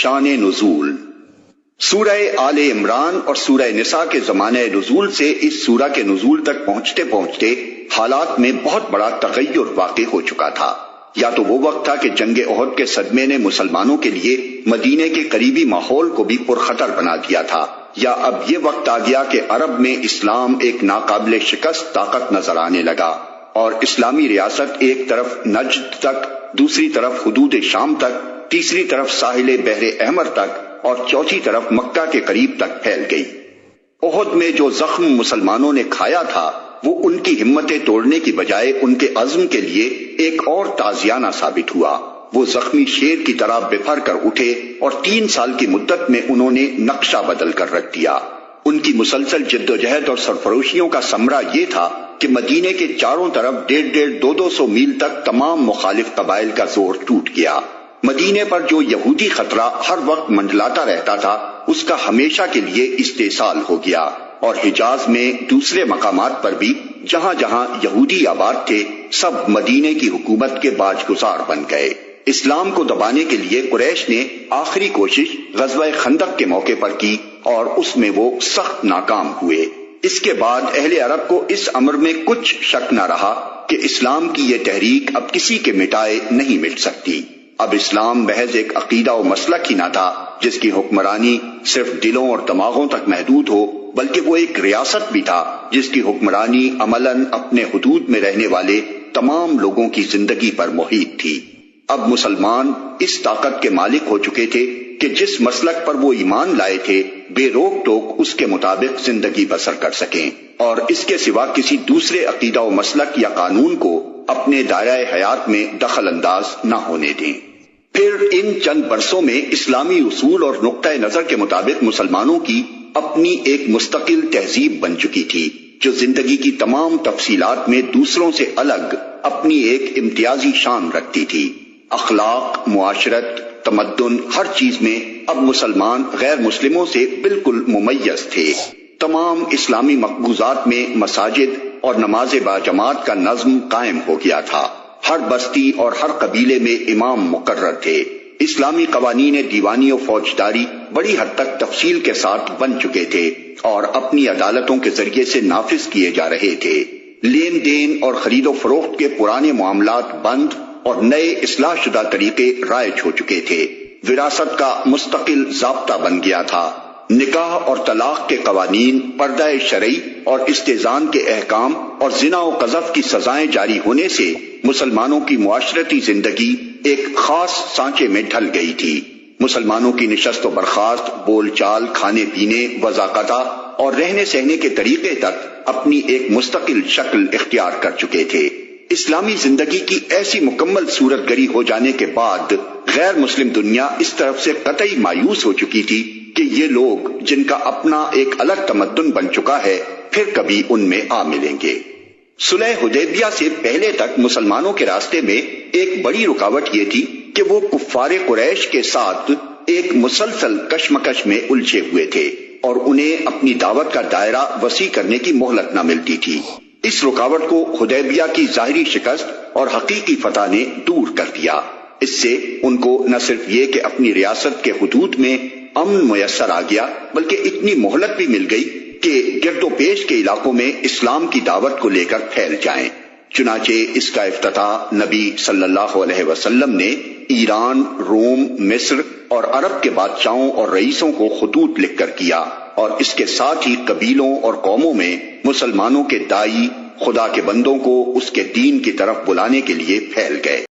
شان نزول۔ سورہ آل عمران اور سورہ نساء کے زمانہ نزول سے اس سورہ کے نزول تک پہنچتے پہنچتے حالات میں بہت بڑا تغیر واقع ہو چکا تھا۔ یا تو وہ وقت تھا کہ جنگ احد کے صدمے نے مسلمانوں کے لیے مدینے کے قریبی ماحول کو بھی پرخطر بنا دیا تھا، یا اب یہ وقت آ گیا کہ عرب میں اسلام ایک ناقابل شکست طاقت نظر آنے لگا، اور اسلامی ریاست ایک طرف نجد تک، دوسری طرف حدود شام تک، تیسری طرف ساحل بحر احمر تک، اور چوتھی طرف مکہ کے قریب تک پھیل گئی۔ احد میں جو زخم مسلمانوں نے کھایا تھا وہ ان کی ہمتیں توڑنے کی بجائے ان کے عزم کے لیے ایک اور تازیانہ ثابت ہوا۔ وہ زخمی شیر کی طرح بپھر کر اٹھے اور 3 سال کی مدت میں انہوں نے نقشہ بدل کر رکھ دیا۔ ان کی مسلسل جدوجہد اور سرفروشیوں کا ثمرہ یہ تھا کہ مدینے کے چاروں طرف 150-200 میل تک تمام مخالف قبائل کا زور ٹوٹ گیا۔ مدینے پر جو یہودی خطرہ ہر وقت منڈلاتا رہتا تھا اس کا ہمیشہ کے لیے استحصال ہو گیا، اور حجاز میں دوسرے مقامات پر بھی جہاں جہاں یہودی آباد تھے سب مدینے کی حکومت کے باج گزار بن گئے۔ اسلام کو دبانے کے لیے قریش نے آخری کوشش غزوہ خندق کے موقع پر کی اور اس میں وہ سخت ناکام ہوئے۔ اس کے بعد اہل عرب کو اس امر میں کچھ شک نہ رہا کہ اسلام کی یہ تحریک اب کسی کے مٹائے نہیں مٹ سکتی۔ اب اسلام محض ایک عقیدہ و مسلک ہی نہ تھا جس کی حکمرانی صرف دلوں اور دماغوں تک محدود ہو، بلکہ وہ ایک ریاست بھی تھا جس کی حکمرانی عملاً اپنے حدود میں رہنے والے تمام لوگوں کی زندگی پر محیط تھی۔ اب مسلمان اس طاقت کے مالک ہو چکے تھے کہ جس مسلک پر وہ ایمان لائے تھے بے روک ٹوک اس کے مطابق زندگی بسر کر سکیں، اور اس کے سوا کسی دوسرے عقیدہ و مسلک یا قانون کو اپنے دائرہ حیات میں دخل انداز نہ ہونے دیں۔ پھر ان چند برسوں میں اسلامی اصول اور نقطہ نظر کے مطابق مسلمانوں کی اپنی ایک مستقل تہذیب بن چکی تھی جو زندگی کی تمام تفصیلات میں دوسروں سے الگ اپنی ایک امتیازی شان رکھتی تھی۔ اخلاق، معاشرت، تمدن، ہر چیز میں اب مسلمان غیر مسلموں سے بالکل ممیز تھے۔ تمام اسلامی مقبوضات میں مساجد اور نماز باجماعت کا نظم قائم ہو گیا تھا۔ ہر بستی اور ہر قبیلے میں امام مقرر تھے۔ اسلامی قوانین دیوانی و فوجداری بڑی حد تک تفصیل کے ساتھ بن چکے تھے اور اپنی عدالتوں کے ذریعے سے نافذ کیے جا رہے تھے۔ لین دین اور خرید و فروخت کے پرانے معاملات بند اور نئے اصلاح شدہ طریقے رائج ہو چکے تھے۔ وراثت کا مستقل ضابطہ بن گیا تھا۔ نکاح اور طلاق کے قوانین، پردہ شرعی اور استئذان کے احکام اور زنا و قذف کی سزائیں جاری ہونے سے مسلمانوں کی معاشرتی زندگی ایک خاص سانچے میں ڈھل گئی تھی۔ مسلمانوں کی نشست و برخاست، بول چال، کھانے پینے، وضاقتہ اور رہنے سہنے کے طریقے تک اپنی ایک مستقل شکل اختیار کر چکے تھے۔ اسلامی زندگی کی ایسی مکمل صورت گری ہو جانے کے بعد غیر مسلم دنیا اس طرف سے قطعی مایوس ہو چکی تھی کہ یہ لوگ جن کا اپنا ایک الگ تمدن بن چکا ہے پھر کبھی ان میں آ ملیں گے۔ صلح حدیبیہ سے پہلے تک مسلمانوں کے راستے میں ایک بڑی رکاوٹ یہ تھی کہ وہ کفار قریش کے ساتھ ایک مسلسل کشمکش میں الجھے ہوئے تھے اور انہیں اپنی دعوت کا دائرہ وسیع کرنے کی مہلت نہ ملتی تھی۔ اس رکاوٹ کو حدیبیہ کی ظاہری شکست اور حقیقی فتح نے دور کر دیا۔ اس سے ان کو نہ صرف یہ کہ اپنی ریاست کے حدود میں امن میسر آ گیا بلکہ اتنی مہلت بھی مل گئی کہ گرد و پیش کے علاقوں میں اسلام کی دعوت کو لے کر پھیل جائیں۔ چنانچہ اس کا افتتاح نبی صلی اللہ علیہ وسلم نے ایران، روم، مصر اور عرب کے بادشاہوں اور رئیسوں کو خطوط لکھ کر کیا، اور اس کے ساتھ ہی قبیلوں اور قوموں میں مسلمانوں کے داعی خدا کے بندوں کو اس کے دین کی طرف بلانے کے لیے پھیل گئے۔